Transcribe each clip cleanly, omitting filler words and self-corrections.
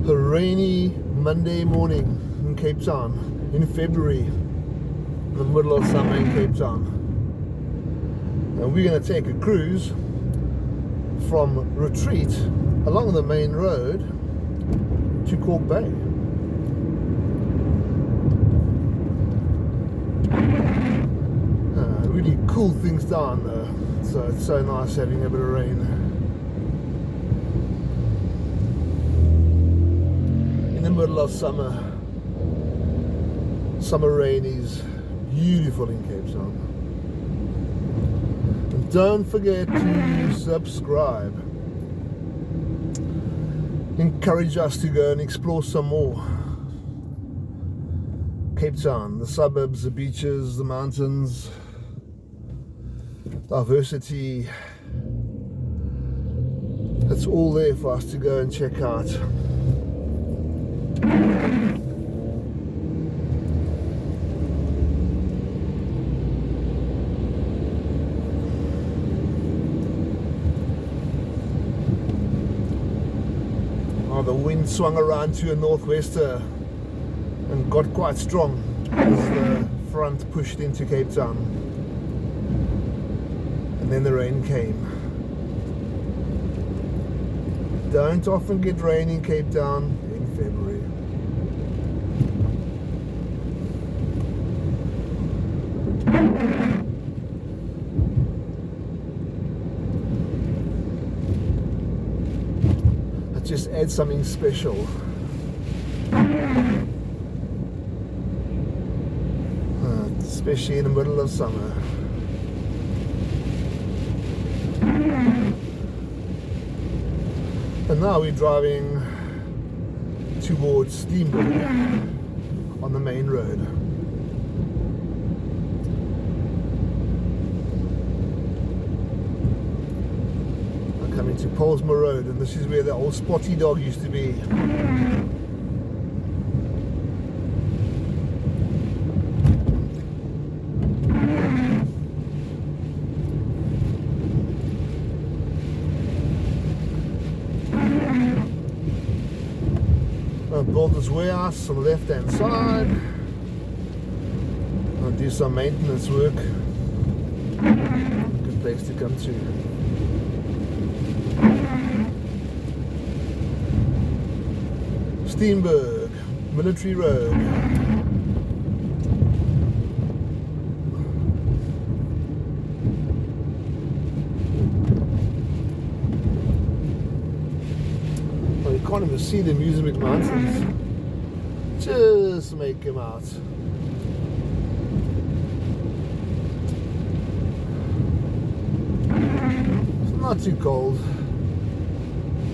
A rainy Monday morning in Cape Town in February, in the middle of summer in Cape Town. And we're going to take a cruise from Retreat along the main road to Kalk Bay. Really cool things down there, so it's so nice having a bit of rain. In the middle of summer rain is beautiful in Cape Town. And don't forget to subscribe. Encourage us to go and explore some more Cape Town, the suburbs, the beaches, the mountains, diversity. It's all there for us to go and check out. Oh, the wind swung around to a northwester and got quite strong as the front pushed into Cape Town. And then the rain came. Don't often get rain in Cape Town in February. It just adds something special. Especially in the middle of summer. And now we're driving towards Steenberg on the main road. I'm coming to Polesmore Road, and this is where the old Spotty dog used to be. Builder's warehouse on the left hand side. I'll do some maintenance work. Good place to come to. Steenberg, Military Road. You can't even see the Muizenberg mountains. Just make them out. It's not too cold.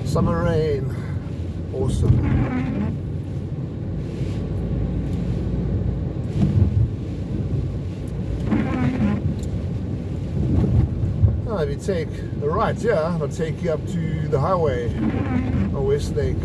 Summer rain. Awesome. Now if you take a right here, I'll take you up to the highway on West Lake.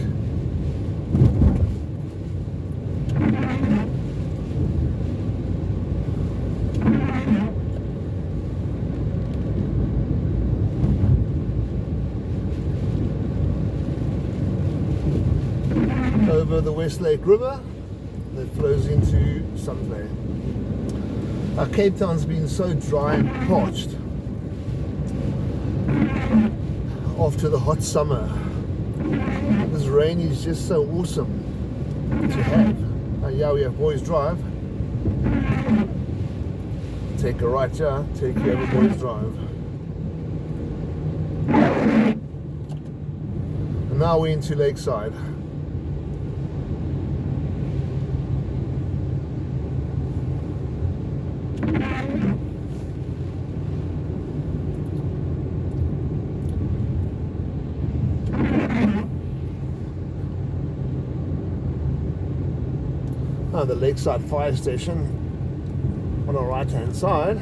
Over the West Lake River that flows into Sunday. Cape Town's been so dry and parched after the hot summer. This rain is just so awesome to have. Yeah, we have Boys Drive. Take a right here, take you over Boys Drive. And now we're into Lakeside. The Lakeside fire station on the right hand side.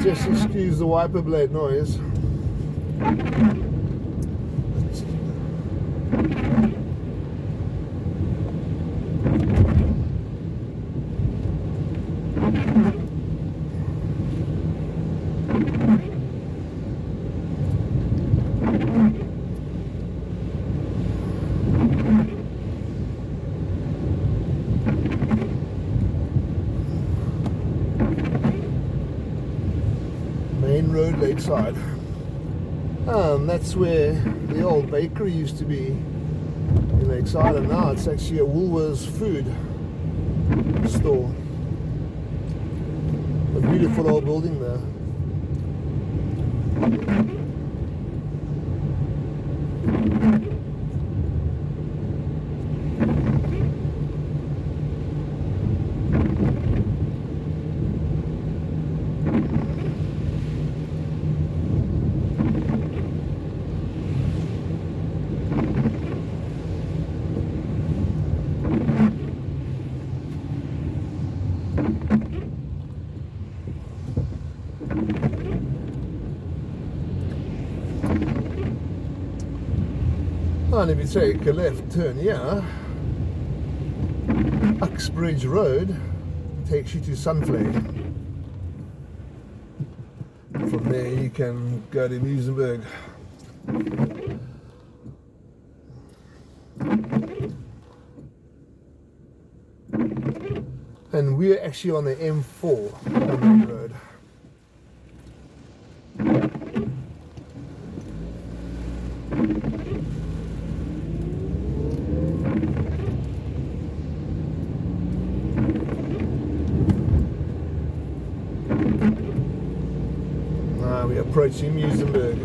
Just excuse the wiper blade noise. main road, Lakeside. That's where the old bakery used to be in Lakeside, and now it's actually a Woolworths food store. A beautiful old building there. And if you take a left turn here, Uxbridge Road takes you to Sunflay. From there you can go to Muizenberg. And we're actually on the M4 on that road. We're approaching Muizenberg.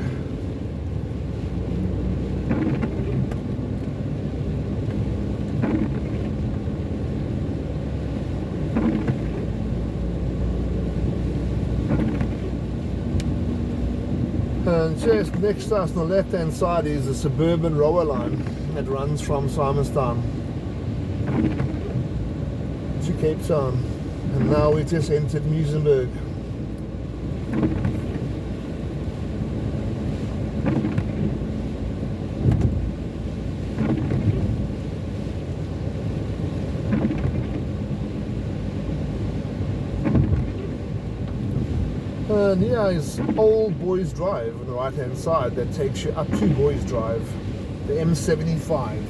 And just next to us on the left hand side is the suburban railway line that runs from Simonstown to Cape Town. And now we just entered Muizenberg. And here is Old Boys Drive on the right hand side that takes you up to Boys Drive, the M75.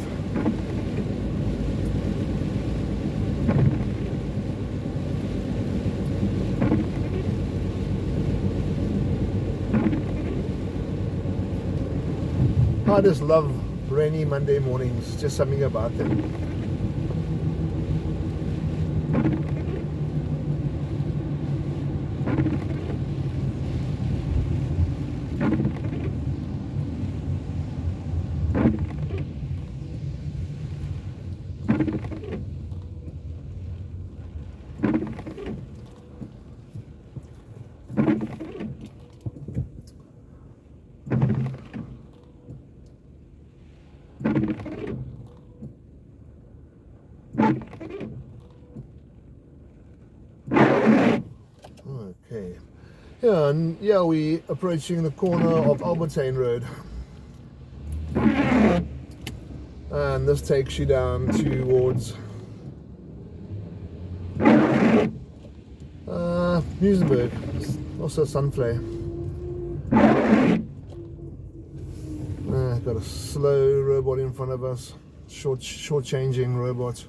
I just love rainy Monday mornings, just something about them. Okay, yeah, and yeah, we're approaching the corner of Albertine Road, and this takes you down towards Muizenberg, also Sunflay. Got a slow robot in front of us, short-changing robot.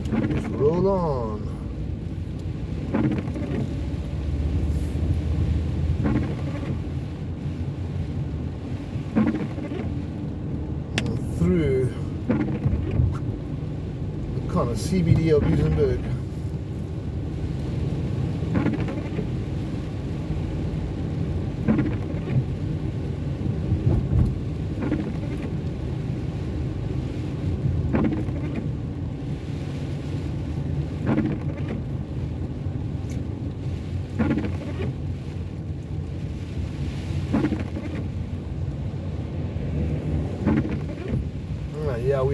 Let's roll on. And through the kind of CBD of Muizenberg.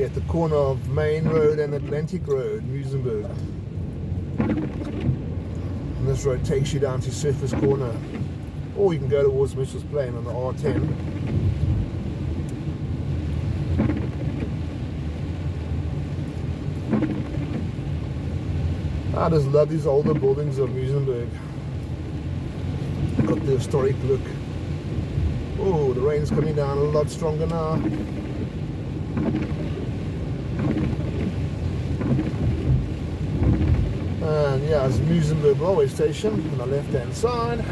we're at the corner of Main Road and Atlantic Road, Muizenberg. And this road takes you down to Surfers Corner. Or you can go towards Mitchell's Plain on the R10. I just love these older buildings of Muizenberg. Got the historic look. Oh, the rain's coming down a lot stronger now. And yeah, it's Muizenberg railway station on the left hand side.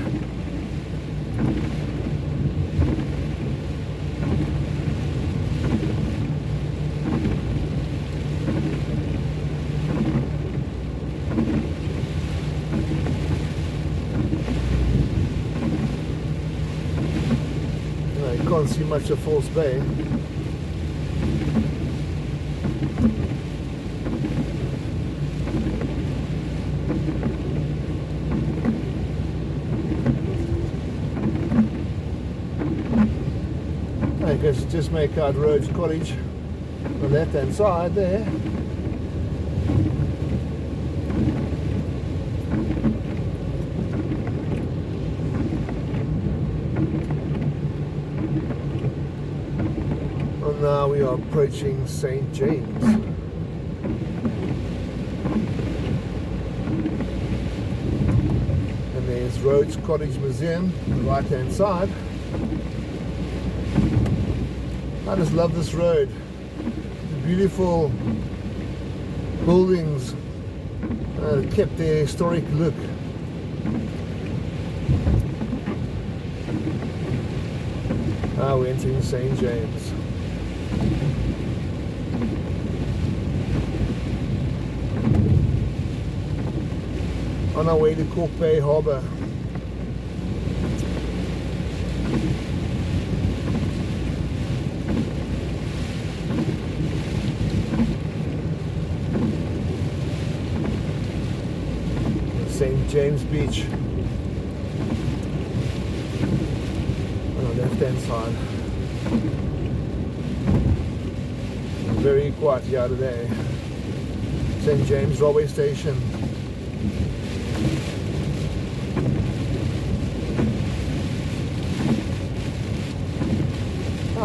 You can't see much of Kalk Bay. I guess just make out Rhodes Cottage on the left hand side there. And now we are approaching St. James. And there's Rhodes Cottage Museum on the right hand side. I just love this road. The beautiful buildings kept their historic look. We're entering St. James. On our way to Kalk Bay Harbour. St. James Beach on the left hand side. Very quiet here today. St. James railway station.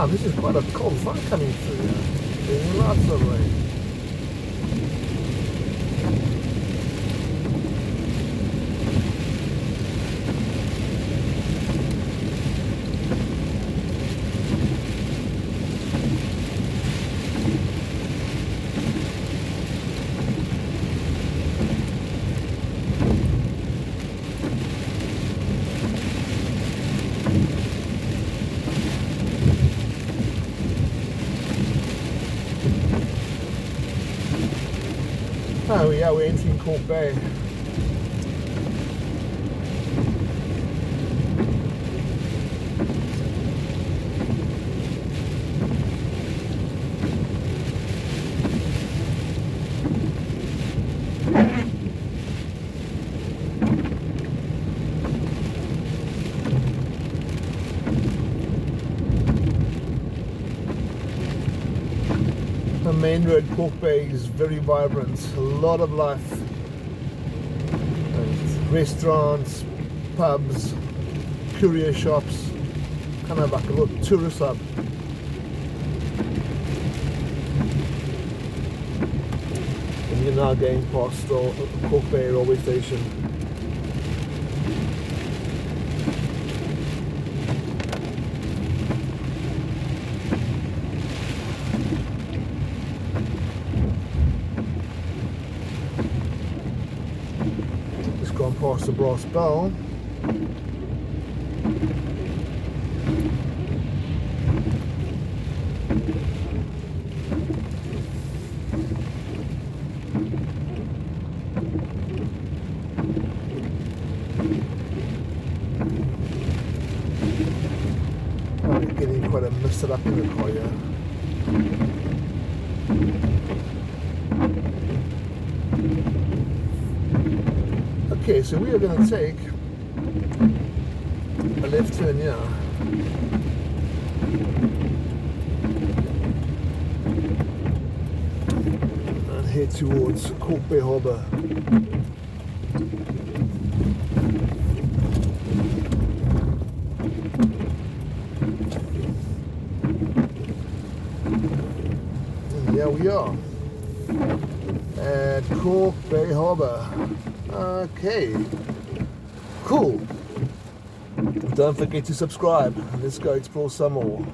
This is quite a cold front coming through here. There's lots of rain. Oh yeah, we're entering Kalk Bay. The main road, Kalk Bay, is very vibrant. A lot of life. Restaurants, pubs, courier shops, kind of like a little tourist hub. And you're now going past the Kalk Bay railway station. Gone past the brass bell. Oh, we're getting quite a mist up in the car here. Okay, so we are going to take a left turn here. head towards Kalk Bay Harbour. And here we are at Kalk Bay Harbour. Okay, cool. Don't forget to subscribe. Let's go explore some more.